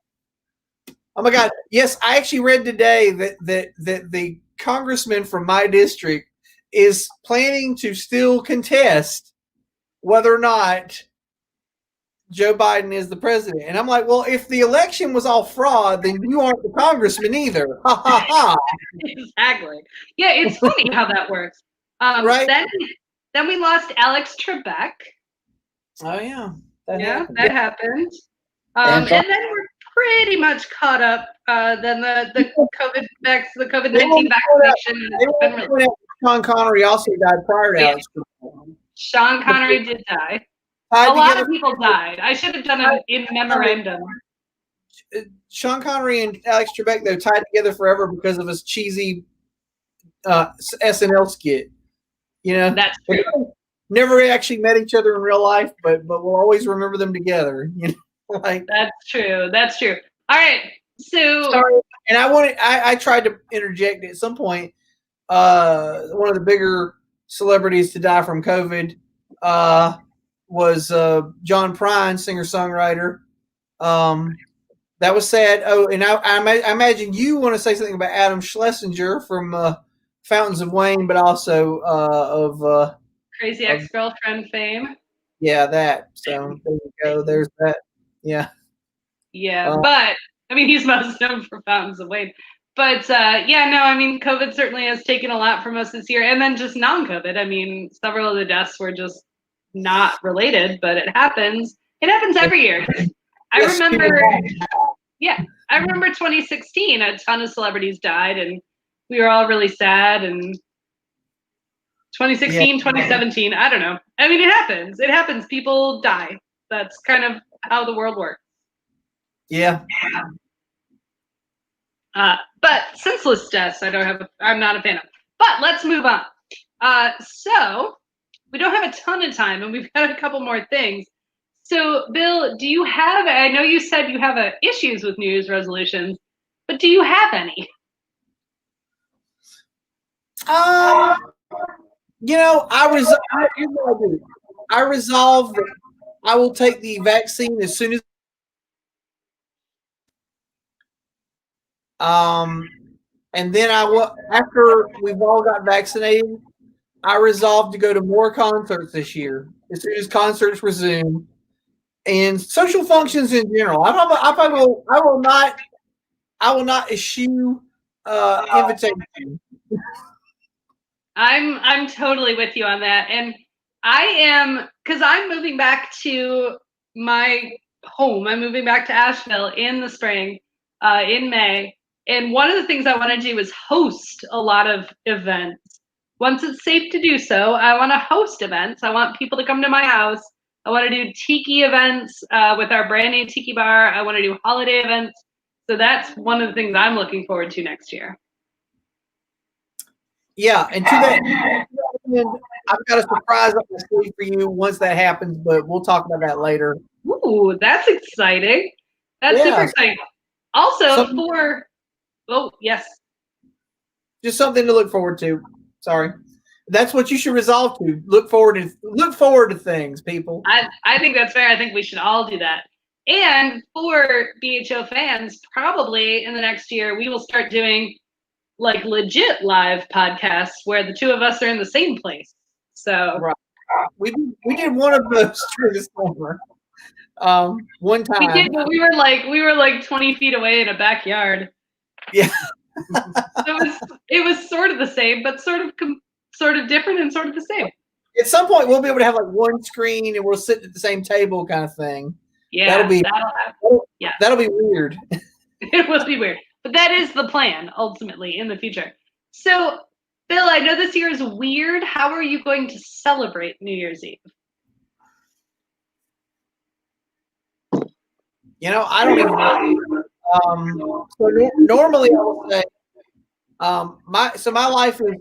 Oh, my God. Yes, I actually read today that the congressman from my district is planning to still contest whether or not Joe Biden is the president. And I'm like, well, if the election was all fraud, then you aren't the congressman either. Ha, ha, ha.
Exactly. Yeah, it's funny how that works.
Right?
Then we lost Alex Trebek.
Oh, yeah.
That happened. And then we're pretty much caught up. Then the COVID-19 vaccination.
Sean Connery also died prior to Alex Trebek.
Sean Connery did die. A lot of people died. I should have done it in memorandum.
Sean Connery and Alex Trebek, though, tied together forever because of his cheesy SNL skit. You know,
that's true.
Never actually met each other in real life, but we'll always remember them together. You know, like
that's true. That's true. All right. So,
sorry. And I tried to interject at some point. One of the bigger celebrities to die from COVID was John Prine, singer-songwriter. That was sad. Oh, and I imagine you want to say something about Adam Schlesinger from Fountains of Wayne, but also of
Crazy Ex-Girlfriend fame.
Yeah, that. So there you go. There's that. Yeah.
Yeah, but I mean, he's most known for Fountains of Wayne. But yeah, no, I mean, COVID certainly has taken a lot from us this year, and then just non-COVID. I mean, several of the deaths were just not related, but it happens. It happens every year. I remember 2016, a ton of celebrities died, and we were all really sad. And 2016, 2017, I don't know. I mean, it happens. It happens. People die. That's kind of how the world works.
Yeah.
But senseless deaths, I'm not a fan of. But let's move on. So we don't have a ton of time, and we've got a couple more things. So, Bill, do you have? I know you said you have issues with New Year's resolutions, but do you have any?
You know, I resolved that I will take the vaccine as soon as. And then after we've all got vaccinated, I resolved to go to more concerts this year as soon as concerts resume, and social functions in general. I will not issue invitation.
I'm totally with you on that, and I am, because I'm moving back to my home. I'm moving back to Asheville in the spring, in May. And one of the things I want to do is host a lot of events. Once it's safe to do so, I want to host events. I want people to come to my house. I want to do tiki events with our brand new tiki bar. I want to do holiday events. So that's one of the things I'm looking forward to next year.
Yeah, and to that end, I've got a surprise up my sleeve for you once that happens, but we'll talk about that later.
Ooh, that's exciting. That's super exciting. Also, yes.
Just something to look forward to. Sorry. That's what you should resolve to. Look forward to things, people.
I think that's fair. I think we should all do that. And for BHO fans, probably in the next year, we will start doing like legit live podcasts where the two of us are in the same place. So
right. We did one of those during the summer. One time.
We did, but we were like 20 feet away in a backyard.
Yeah.
it was sort of the same, but sort of different and sort of the same.
At some point, we'll be able to have like one screen and we'll sit at the same table, kind of thing.
Yeah,
that'll be weird.
It will be weird, but that is the plan ultimately in the future. So, Bill, I know this year is weird. How are you going to celebrate New Year's Eve?
You know, I don't even know. So normally I would say, my life is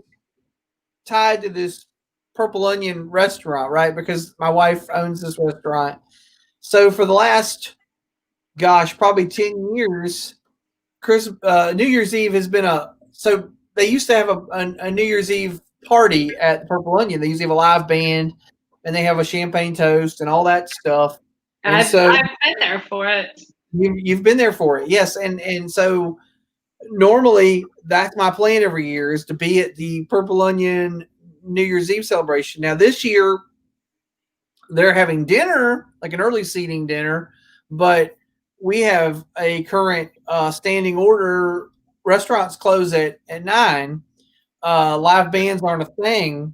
tied to this Purple Onion restaurant, right? Because my wife owns this restaurant. So for the last, gosh, probably 10 years, New Year's Eve has been so they used to have a New Year's Eve party at Purple Onion. They usually have a live band and they have a champagne toast and all that stuff. And
I've been there for it.
You've been there for it, yes. And so normally that's my plan every year is to be at the Purple Onion New Year's Eve celebration. Now this year they're having dinner, like an early seating dinner, but we have a current standing order. Restaurants close at 9. Live bands aren't a thing.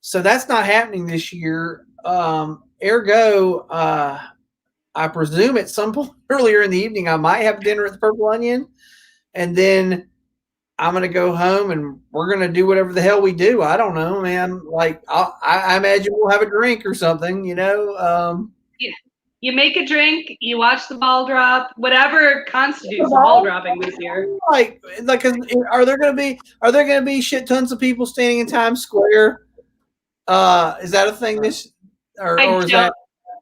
So that's not happening this year. Ergo, I presume at some point earlier in the evening, I might have dinner at the Purple Onion. And then I'm going to go home and we're going to do whatever the hell we do. I don't know, man. Like, I imagine we'll have a drink or something, you know?
Yeah. You make a drink, you watch the ball drop, whatever constitutes the ball dropping this year.
Like, are there going to be shit tons of people standing in Times Square? Is that a thing this, or is that?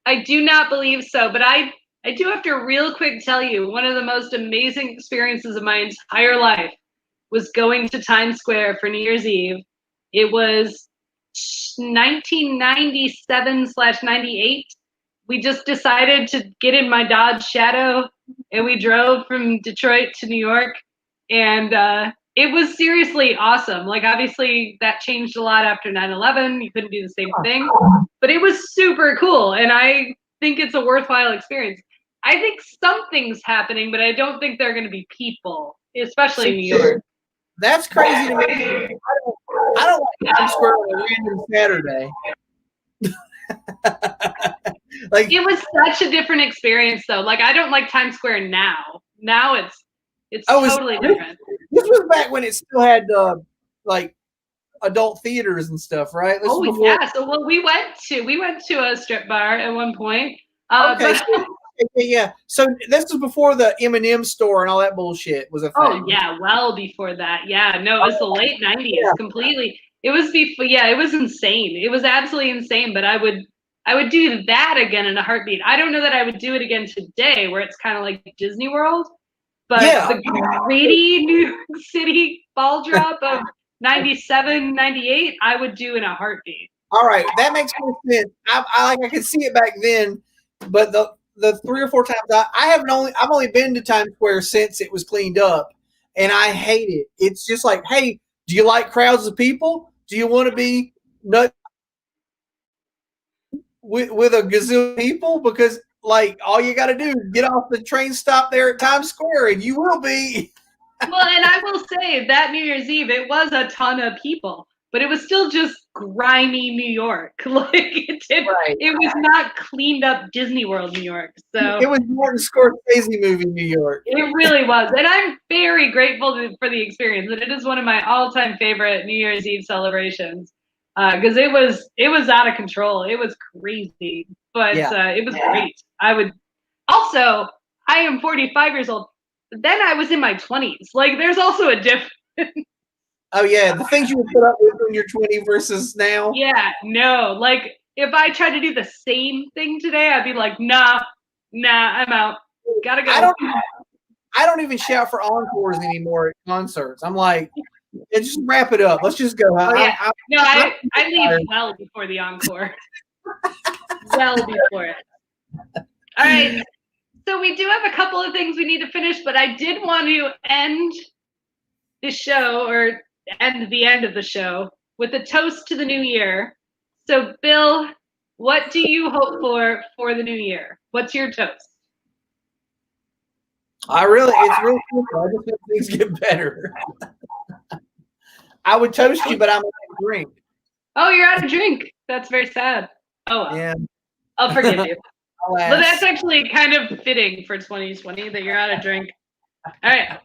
I do not believe so, but I do have to real quick tell you, one of the most amazing experiences of my entire life was going to Times Square for New Year's Eve. It was 1997/98. We just decided to get in my Dodge Shadow, and we drove from Detroit to New York, and it was seriously awesome. Like, obviously, that changed a lot after 9/11. You couldn't do the same thing, but it was super cool, and I think it's a worthwhile experience. I think something's happening, but I don't think there are going to be people, especially in New York.
That's crazy to me. I don't like Times Square on a random Saturday. Like,
it was such a different experience, though. Like, I don't like Times Square now. Now it's totally different.
This was back when it still had like adult theaters and stuff, right?
Yeah. So we went to a strip bar at one point.
Okay. Yeah. So this was before the M&M store and all that bullshit was a thing.
Oh yeah, well before that. Yeah, no, it was the late 90s. Yeah. Completely. It was before. Yeah, it was insane. It was absolutely insane. But I would do that again in a heartbeat. I don't know that I would do it again today, where it's kind of like Disney World. But the gritty New York City ball drop of 97, 98, I would do in a heartbeat.
All right, that makes more sense. I could see it back then, but the 3 or 4 times I've only been to Times Square since it was cleaned up, and I hate it. It's just like, hey, do you like crowds of people? Do you want to be nuts with a gazillion people? Because like all you got to do is get off the train stop there at Times Square, and you will be.
Well, and I will say that New Year's Eve, it was a ton of people, but it was still just grimy New York. Like it was not cleaned up Disney World New York. So
it was Martin Scorsese movie New York.
It really was, and I'm very grateful for the experience. And it is one of my all-time favorite New Year's Eve celebrations because it was out of control. It was crazy, but it was great. I am 45 years old. Then I was in my 20s. Like, there's also a difference.
Oh, yeah. The things you would put up with when you're 20 versus now.
Yeah, no. Like, if I tried to do the same thing today, I'd be like, nah, I'm out. Gotta go.
I don't even shout for encores anymore at concerts. I'm like, just wrap it up. Let's just go.
I leave well before the encore. Well before it. All right. So we do have a couple of things we need to finish, but I did want to end the show, or end the end of the show, with a toast to the new year. So, Bill, what do you hope for the new year? What's your toast?
It's really simple. I just hope things get better. I would toast you, but I'm out of drink.
Oh, you're out of drink. That's very sad. Oh, well.
Yeah.
I'll forgive you. But that's actually kind of fitting for 2020 that you're out of drink. All right.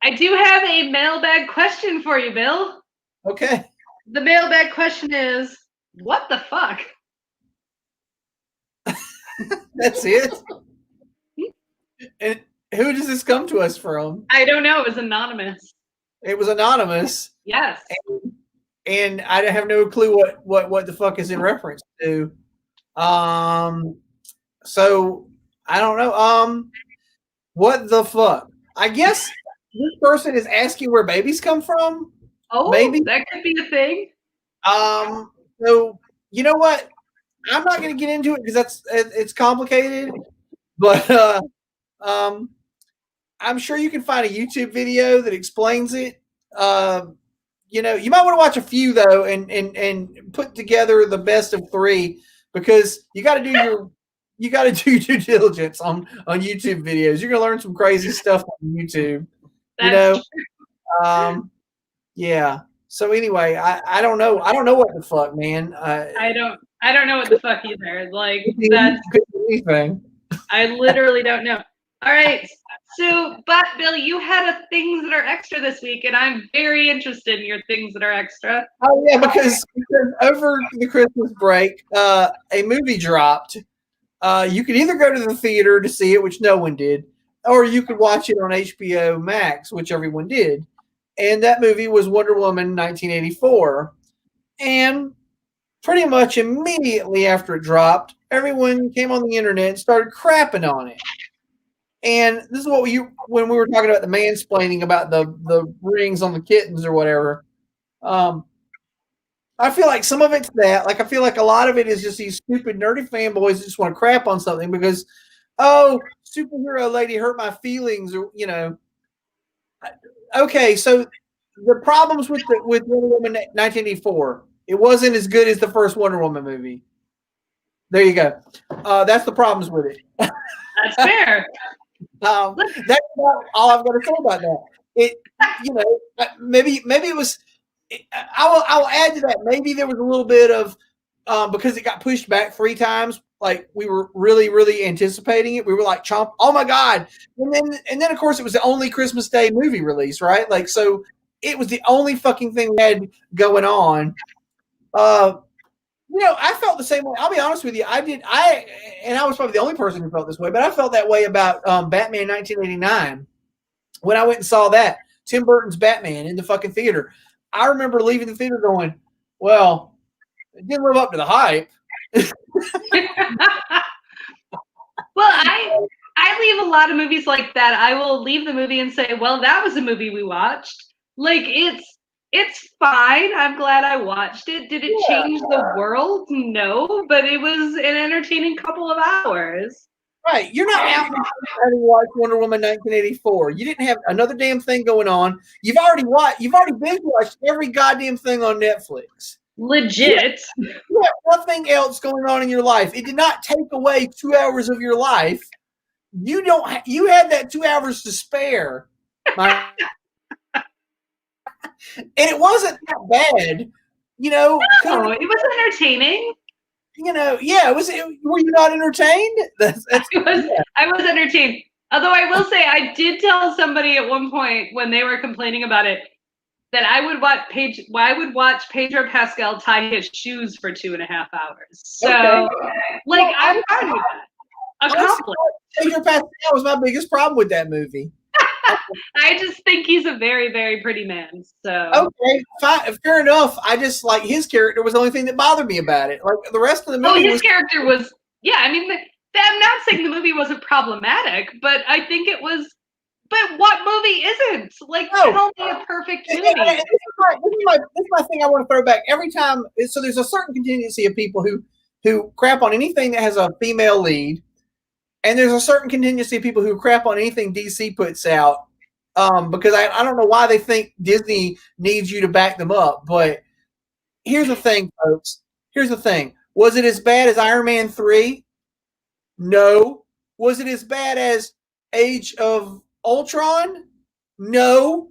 I do have a mailbag question for you, Bill.
Okay.
The mailbag question is, what the fuck?
That's it? And who does this come to us from?
I don't know. It was anonymous.
It was anonymous.
Yes.
and I have no clue what the fuck is in reference to. So I don't know. What the fuck? I guess this person is asking where babies come from.
Oh,
maybe
that could be a thing.
So you know what? I'm not going to get into it because it's complicated. But I'm sure you can find a YouTube video that explains it. You know, you might want to watch a few though, and put together the best of three because you got to do your due diligence on YouTube videos. You're gonna learn some crazy stuff on YouTube. Yeah. So anyway, I don't know. I don't know what the fuck, man.
I don't know what the fuck either. Like that's
anything.
I literally don't know. All right. So, but Bill, you had a things that are extra this week, and I'm very interested in your things that are extra.
Oh yeah, because over the Christmas break, a movie dropped. You could either go to the theater to see it, which no one did, or you could watch it on HBO Max, which everyone did. And that movie was Wonder Woman 1984. And pretty much immediately after it dropped, everyone came on the internet and started crapping on it. And this is what when we were talking about the mansplaining about the rings on the kittens or whatever. I feel like some of it's that. Like I feel like a lot of it is just these stupid nerdy fanboys that just want to crap on something because, oh, superhero lady hurt my feelings, or Okay, so the problems with Wonder Woman 1984, it wasn't as good as the first Wonder Woman movie. There you go. That's the problems with it.
That's fair.
That's not all I've got to say about that. It, maybe it was. I will add to that. Maybe there was a little bit of because it got pushed back 3 times. Like we were really, really anticipating it. We were like, "Chomp! Oh my god!" And then of course it was the only Christmas Day movie release, right? Like so, it was the only fucking thing we had going on. I felt the same way. I'll be honest with you. I was probably the only person who felt this way, but I felt that way about Batman 1989 when I went and saw that Tim Burton's Batman in the fucking theater. I remember leaving the theater going, well, it didn't live up to the hype.
Well, I leave a lot of movies like that. I will leave the movie and say, well, that was a movie we watched. Like it's fine. I'm glad I watched it. Did it change the world? No, but it was an entertaining couple of hours.
Right. You're not out having watched Wonder Woman 1984. You didn't have another damn thing going on. You've already binge watched every goddamn thing on Netflix.
Legit.
You have nothing else going on in your life. It did not take away 2 hours of your life. You had that 2 hours to spare. And it wasn't that bad.
No, it was entertaining.
It was. Were you not entertained?
I was entertained. Although I will say, I did tell somebody at one point when they were complaining about it that I would watch Pedro Pascal tie his shoes for 2.5 hours. So, I'm fine with that. Accomplished.
Pedro Pascal was my biggest problem with that movie.
I just think he's a very, very pretty man. So
okay, fine, fair enough. I just like his character was the only thing that bothered me about it. Like the rest of the movie.
His character was. Yeah, I mean, I'm not saying the movie wasn't problematic, but I think it was. But what movie isn't? Like, tell me a perfect movie.
This is my thing. I want to throw back every time. So there's a certain contingency of people who crap on anything that has a female lead. And there's a certain contingency of people who crap on anything DC puts out because I don't know why they think Disney needs you to back them up. But here's the thing, folks. Here's the thing. Was it as bad as Iron Man 3? No. Was it as bad as Age of Ultron? No.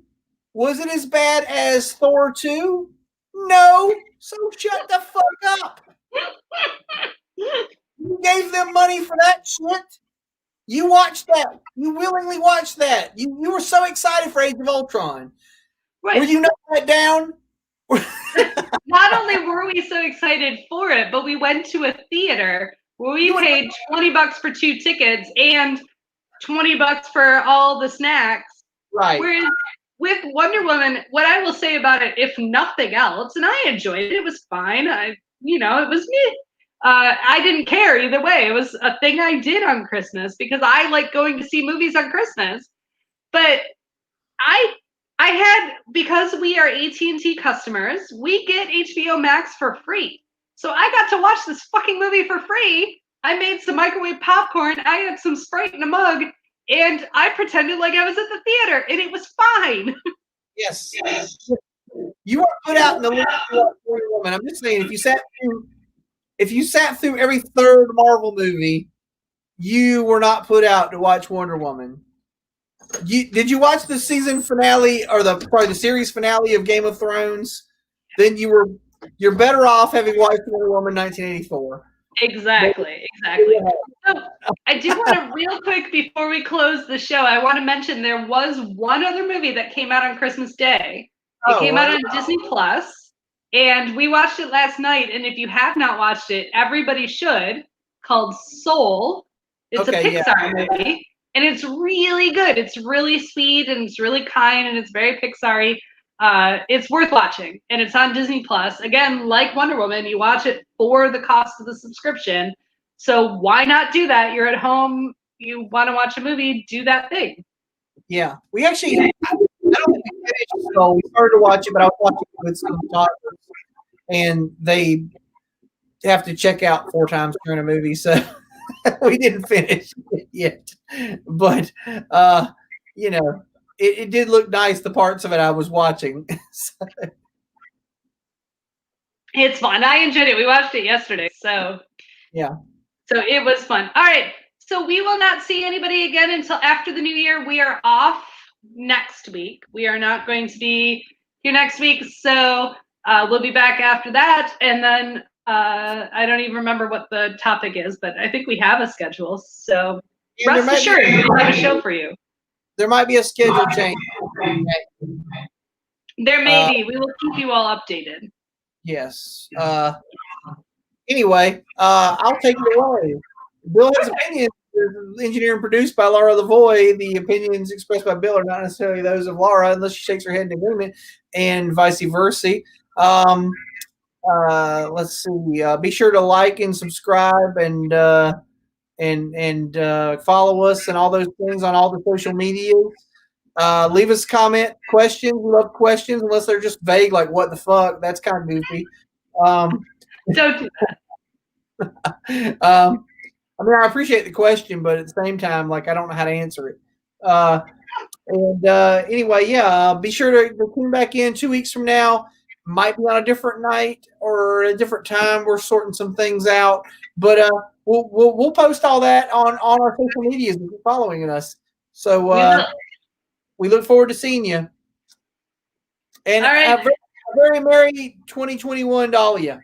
Was it as bad as Thor 2? No. So shut the fuck up. You gave them money for that shit. You watched that. You willingly watched that. You were so excited for Age of Ultron.
Right.
Were you not let down?
Not only were we so excited for it, but we went to a theater where we paid $20 for 2 tickets and $20 for all the snacks.
Right.
Whereas with Wonder Woman, what I will say about it, if nothing else, and I enjoyed it, it was fine. It was me. I didn't care either way. It was a thing I did on Christmas because I like going to see movies on Christmas. But I had, because we are AT&T customers, we get HBO Max for free. So I got to watch this fucking movie for free. I made some microwave popcorn. I had some Sprite in a mug, and I pretended like I was at the theater, and it was fine.
Yes. You weren't put out in the list for Wonder Woman. I'm just saying, if you sat through every third Marvel movie, you were not put out to watch Wonder Woman. Did you watch the season finale or the series finale of Game of Thrones? Then you're better off having watched Wonder Woman 1984.
Exactly. So I do want to, real quick before we close the show, I want to mention there was one other movie that came out on Christmas Day. It came out on Disney Plus, and we watched it last night. And if you have not watched it, everybody should. Called Soul. It's a Pixar movie, and it's really good. It's really sweet, and it's really kind, and it's very Pixar-y. It's worth watching, and it's on Disney Plus. Again, like Wonder Woman, you watch it for the cost of the subscription. So why not do that? You're at home, you want to watch a movie, do that thing.
Yeah, we actually, I don't think we finished, so we started to watch it, but I was watching it with some toddlers, and they have to check out 4 times during a movie, so we didn't finish it yet. But it did look nice, the parts of it I was watching.
It's fun. I enjoyed it. We watched it yesterday, so
yeah.
So it was fun. All right. So we will not see anybody again until after the new year. We are off next week. We are not going to be here next week. So we'll be back after that. And then I don't even remember what the topic is, but I think we have a schedule. So rest assured, we'll have a show for you.
There might be a schedule change.
There may be. We will keep you all updated.
Yes. Anyway, I'll take it away. Bill has opinions. Engineered and produced by Laura Lavoie. The opinions expressed by Bill are not necessarily those of Laura, unless she shakes her head in agreement, and vice versa. Let's see. Be sure to like and subscribe and follow us and all those things on all the social media. Leave us a comment, questions. We love questions, unless they're just vague, like "what the fuck." That's kind of goofy.
Don't do that.
I mean, I appreciate the question, but at the same time, like, I don't know how to answer it. Anyway, be sure to tune back in 2 weeks from now. Might be on a different night or a different time. We're sorting some things out, but we'll post all that on our social medias if you're following us. So we look forward to seeing you. And a very merry 2021 to all of you.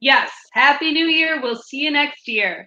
Yes. Happy New Year. We'll see you next year.